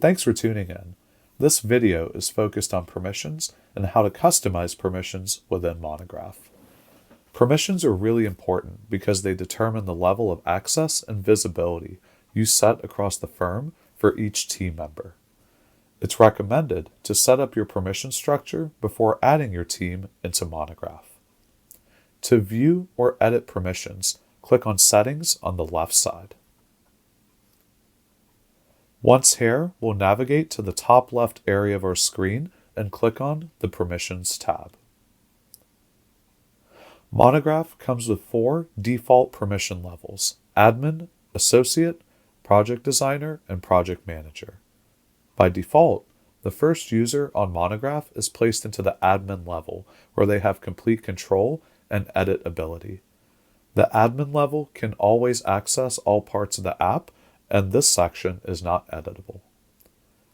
Thanks for tuning in. This video is focused on permissions and how to customize permissions within Monograph. Permissions are really important because they determine the level of access and visibility you set across the firm for each team member. It's recommended to set up your permission structure before adding your team into Monograph. To view or edit permissions, click on Settings on the left side. Once here, we'll navigate to the top left area of our screen and click on the Permissions tab. Monograph comes with 4 default permission levels: Admin, Associate, Project Designer, and Project Manager. By default, the first user on Monograph is placed into the Admin level, where they have complete control and edit ability. The Admin level can always access all parts of the app, and this section is not editable.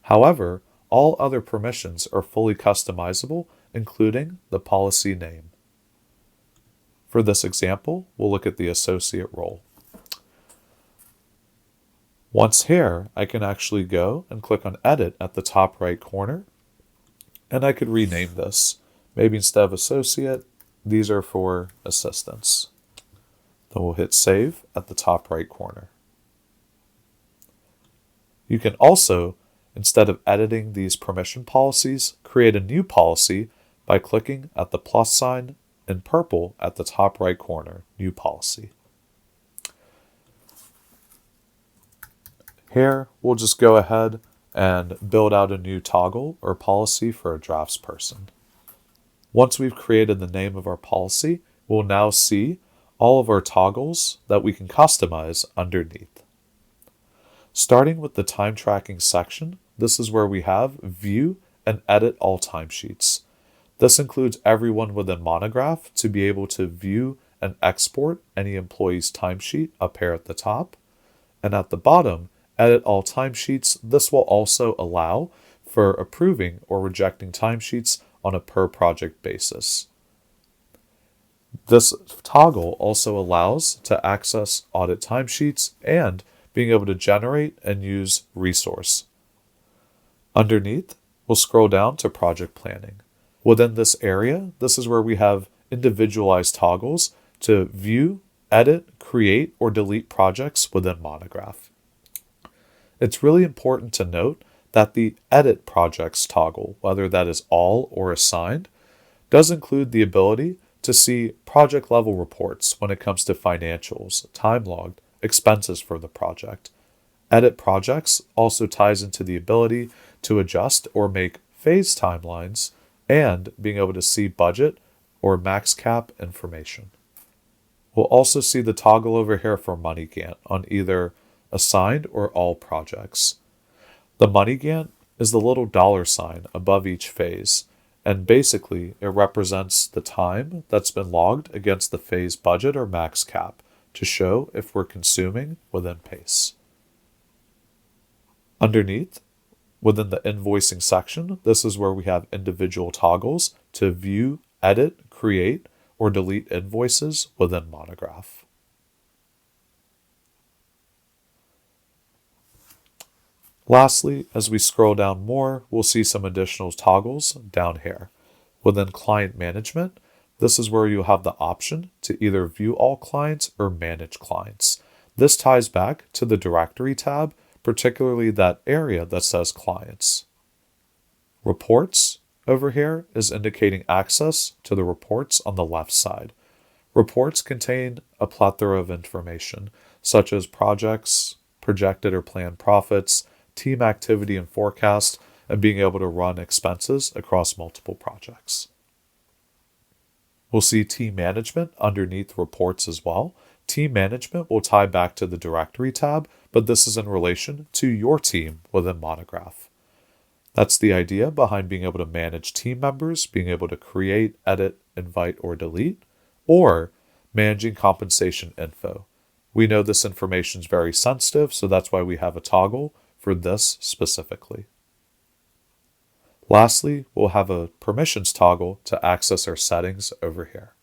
However, all other permissions are fully customizable, including the policy name. For this example, we'll look at the associate role. Once here, I can actually go and click on Edit at the top right corner, and I could rename this. Maybe instead of associate, these are for assistants. Then we'll hit Save at the top right corner. You can also, instead of editing these permission policies, create a new policy by clicking at the plus sign in purple at the top right corner, New Policy. Here, we'll just go ahead and build out a new toggle or policy for a draftsperson. Once we've created the name of our policy, we'll now see all of our toggles that we can customize underneath. Starting with the time tracking section, this is where we have View and Edit all timesheets. This includes everyone within Monograph to be able to view and export any employee's timesheet up here at the top. And at the bottom, Edit all timesheets. This will also allow for approving or rejecting timesheets on a per project basis. This toggle also allows to access audit timesheets and being able to generate and use resource. Underneath, we'll scroll down to project planning. Within this area, this is where we have individualized toggles to view, edit, create, or delete projects within Monograph. It's really important to note that the Edit Projects toggle, whether that is all or assigned, does include the ability to see project level reports when it comes to financials, time logged, expenses for the project. Edit Projects also ties into the ability to adjust or make phase timelines and being able to see budget or max cap information. We'll also see the toggle over here for MoneyGant on either assigned or all projects. The MoneyGant is the little $ above each phase, and basically it represents the time that's been logged against the phase budget or max cap to show if we're consuming within pace. Underneath, within the invoicing section, this is where we have individual toggles to view, edit, create, or delete invoices within Monograph. Lastly, as we scroll down more, we'll see some additional toggles down here. Within client management, this is where you'll have the option to either view all clients or manage clients. This ties back to the directory tab, particularly that area that says clients. Reports over here is indicating access to the reports on the left side. Reports contain a plethora of information, such as projects, projected or planned profits, team activity and forecast, and being able to run expenses across multiple projects. We'll see team management underneath reports as well. Team management will tie back to the directory tab, but this is in relation to your team within Monograph. That's the idea behind being able to manage team members, being able to create, edit, invite, or delete, or managing compensation info. We know this information is very sensitive, so that's why we have a toggle for this specifically. Lastly, we'll have a permissions toggle to access our settings over here.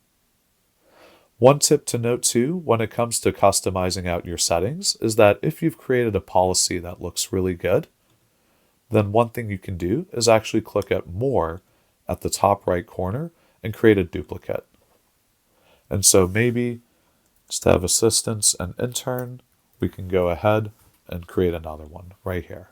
One tip to note too when it comes to customizing out your settings is that if you've created a policy that looks really good, then one thing you can do is actually click at More at the top right corner and create a duplicate. And so maybe instead of assistants and intern, we can go ahead and create another one right here.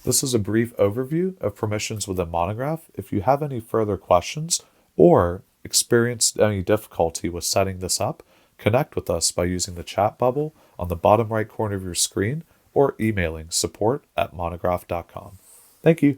This is a brief overview of permissions within Monograph. If you have any further questions or experienced any difficulty with setting this up, connect with us by using the chat bubble on the bottom right corner of your screen or emailing support@monograph.com. Thank you.